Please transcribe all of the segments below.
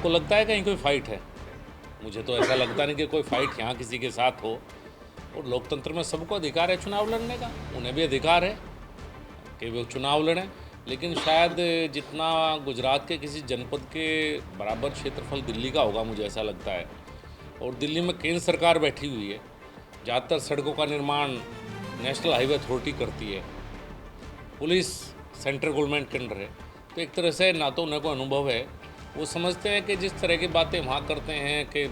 आपको लगता है कहीं कोई फाइट है? मुझे तो ऐसा लगता नहीं कि कोई फाइट यहाँ किसी के साथ हो। और लोकतंत्र में सबको अधिकार है चुनाव लड़ने का, उन्हें भी अधिकार है कि वो चुनाव लड़ें। लेकिन शायद जितना गुजरात के किसी जनपद के बराबर क्षेत्रफल दिल्ली का होगा, मुझे ऐसा लगता है। और दिल्ली में केंद्र सरकार बैठी हुई है, ज़्यादातर सड़कों का निर्माण नेशनल हाईवे अथॉरिटी करती है, पुलिस सेंट्रल गवर्नमेंट के अंडर है। तो एक तरह से ना तो उन्हें को अनुभव है, वो समझते हैं कि जिस तरह की बातें वहाँ करते हैं कि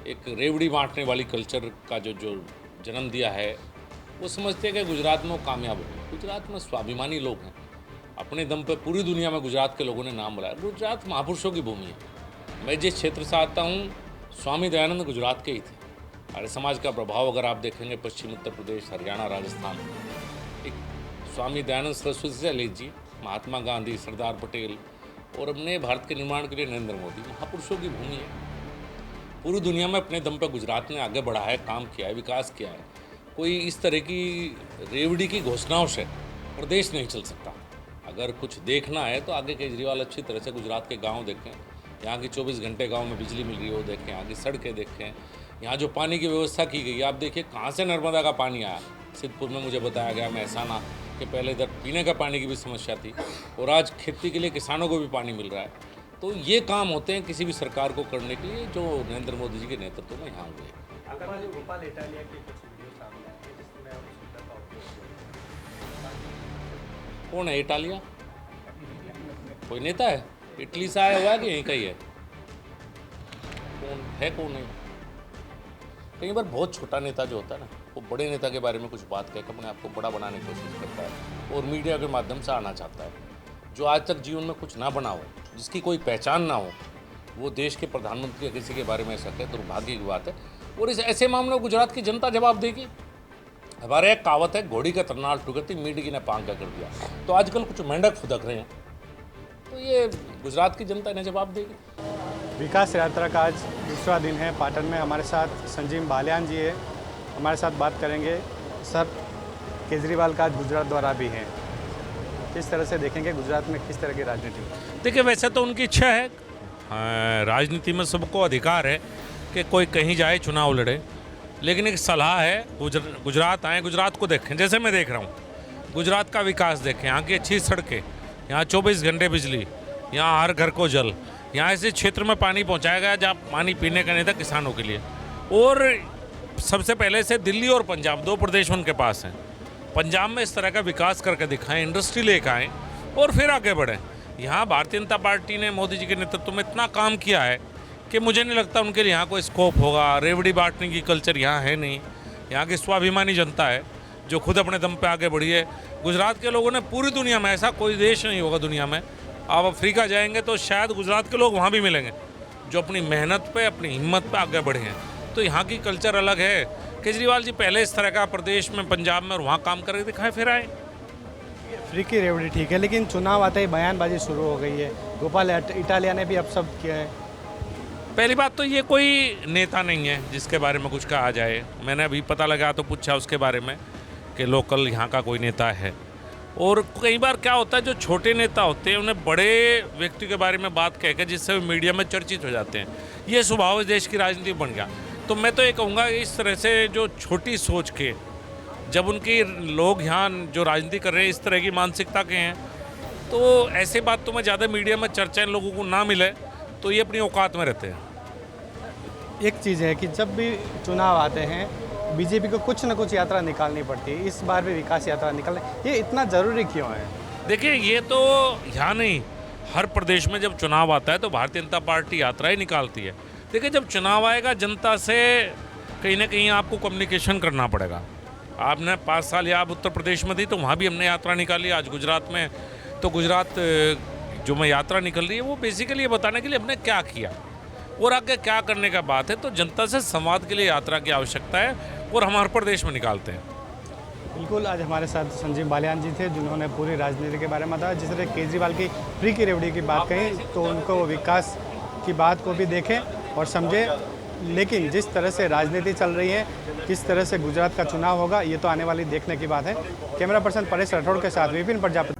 एक रेवड़ी बांटने वाली कल्चर का जो जन्म दिया है, वो समझते हैं कि गुजरात में वो कामयाब हो। गुजरात में स्वाभिमानी लोग हैं, अपने दम पे पूरी दुनिया में गुजरात के लोगों ने नाम बुलाया। गुजरात महापुरुषों की भूमि है। मैं जिस क्षेत्र से आता हूँ, स्वामी दयानंद गुजरात के ही थे। आर्य समाज का प्रभाव अगर आप देखेंगे पश्चिम उत्तर प्रदेश, हरियाणा, राजस्थान, एक स्वामी दयानंद सरस्वती से लीजिए, महात्मा गांधी, सरदार पटेल और अपने भारत के निर्माण के लिए नरेंद्र मोदी, महापुरुषों की भूमि है। पूरी दुनिया में अपने दम पर गुजरात ने आगे बढ़ा है, काम किया है, विकास किया है। कोई इस तरह की रेवड़ी की घोषणाओं से प्रदेश नहीं चल सकता। अगर कुछ देखना है तो आगे केजरीवाल अच्छी तरह से गुजरात के गांव देखें, यहाँ की 24 घंटे गांव में बिजली मिल रही है वो देखें, यहाँ की सड़कें देखें, यहाँ जो पानी की व्यवस्था की गई है आप देखिए, कहाँ से नर्मदा का पानी आया। सिद्धपुर में मुझे बताया गया, महसाना, कि पहले इधर पीने का पानी की भी समस्या थी और आज खेती के लिए किसानों को भी पानी मिल रहा है। तो ये काम होते हैं किसी भी सरकार को करने के लिए जो नरेंद्र मोदी जी के नेतृत्व में यहाँ हुए। गोपाल इटालिया की कुछ वीडियो सामने आई है जिसमें आप सुंदर का उपयोग। कौन है इटालिया? कोई नेता है? इटली से आया हुआ है कि यहीं का ही है? कौन है, कौन नहीं? कई बार बहुत छोटा नेता जो होता है ना, वो बड़े नेता के बारे में कुछ बात कहकर अपने आप को बड़ा बनाने की कोशिश करता है और मीडिया के माध्यम से आना चाहता है। जो आज तक जीवन में कुछ ना बना हो, जिसकी कोई पहचान ना हो, वो देश के प्रधानमंत्री या किसी के बारे में ऐसा कहे तो दुर्भाग्य की बात है। और इस ऐसे मामले में गुजरात की जनता जवाब देगी। हमारे एक कहावत है, घोड़ी का तरनाल ठुकती मिर्गी ने पांग कर दिया। तो आजकल कुछ मेंढक फुदक रहे हैं, तो ये गुजरात की जनता इन्हें जवाब देगी। विकास यात्रा का आज दूसरा दिन है पाटन में। हमारे साथ संजीव बालियान जी है, हमारे साथ बात करेंगे। सर, केजरीवाल का आज गुजरात दौरा भी है, किस तरह से देखेंगे गुजरात में किस तरह की राजनीति? देखिए, वैसे तो उनकी इच्छा है, राजनीति में सबको अधिकार है कि कोई कहीं जाए चुनाव लड़े, लेकिन एक सलाह है, गुजरात आएँ, गुजरात को देखें। जैसे मैं देख रहा हूँ गुजरात का विकास देखें, यहाँ की अच्छी सड़कें, यहाँ 24 घंटे बिजली, यहाँ हर घर को जल, यहाँ ऐसे क्षेत्र में पानी पहुँचाया गया जहाँ पानी पीने का नहीं था किसानों के लिए। और सबसे पहले से दिल्ली और पंजाब, 2 प्रदेश उनके पास हैं। पंजाब में इस तरह का विकास करके दिखाएं, इंडस्ट्री लेकर आएँ और फिर आगे बढ़ें। यहाँ भारतीय जनता पार्टी ने मोदी जी के नेतृत्व में इतना काम किया है कि मुझे नहीं लगता उनके लिए यहाँ कोई स्कोप होगा। रेवड़ी बांटने की कल्चर यहाँ है नहीं। यहाँ की स्वाभिमानी जनता है जो खुद अपने दम पे आगे बढ़ी है। गुजरात के लोगों ने पूरी दुनिया में, ऐसा कोई देश नहीं होगा दुनिया में, आप अफ्रीका जाएंगे तो शायद गुजरात के लोग वहाँ भी मिलेंगे जो अपनी मेहनत पे, अपनी हिम्मत पे आगे बढ़े हैं। तो यहाँ की कल्चर अलग है। केजरीवाल जी पहले इस तरह का प्रदेश में, पंजाब में और वहाँ काम करके दिखाए, फिर आए। फ्री की रेवड़ी ठीक है, लेकिन चुनाव आते ही बयानबाजी शुरू हो गई है। गोपाल इटालिया ने भी अब सब किया है। पहली बात तो ये कोई नेता नहीं है जिसके बारे में कुछ कहा जाए। मैंने अभी पता लगा तो पूछा उसके बारे में कि लोकल यहाँ का कोई नेता है। और कई बार क्या होता है, जो छोटे नेता होते हैं उन्हें बड़े व्यक्ति के बारे में बात कहकर जिससे वे मीडिया में चर्चित हो जाते हैं। ये स्वभाव देश की राजनीति बन गया। तो मैं तो ये कहूँगा इस तरह से जो छोटी सोच के, जब उनकी लोग यहाँ जो राजनीति कर रहे हैं इस तरह की मानसिकता के हैं, तो ऐसे बात तो मैं ज़्यादा मीडिया में चर्चा इन लोगों को ना मिले तो ये अपनी औकात में रहते हैं। एक चीज़ है कि जब भी चुनाव आते हैं बीजेपी को कुछ न कुछ यात्रा निकालनी पड़ती है। इस बार भी विकास यात्रा निकालना, ये इतना ज़रूरी क्यों है? देखिए, ये तो यहाँ नहीं, हर प्रदेश में जब चुनाव आता है तो भारतीय जनता पार्टी यात्रा ही निकालती है। देखिए, जब चुनाव आएगा जनता से कहीं ना कहीं आपको कम्युनिकेशन करना पड़ेगा। आपने 5 साल या आप उत्तर प्रदेश में थी तो वहाँ भी हमने यात्रा निकाली। आज गुजरात में, तो गुजरात जो मैं यात्रा निकल रही है वो बेसिकली ये बताने के लिए हमने क्या किया और आगे क्या करने का बात है। तो जनता से संवाद के लिए यात्रा की आवश्यकता है और हम हर प्रदेश में निकालते हैं। बिल्कुल, आज हमारे साथ संजीव बालियान जी थे जिन्होंने पूरी राजनीति के बारे में बताया। जिस तरह केजरीवाल की फ्री की रेवड़ी की बात कही तो उनको विकास की बात को भी देखें और समझें। लेकिन जिस तरह से राजनीति चल रही है, किस तरह से गुजरात का चुनाव होगा, ये तो आने वाली देखने की बात है। कैमरा पर्सन परेश राठौड़ के साथ विपिन प्रजापति।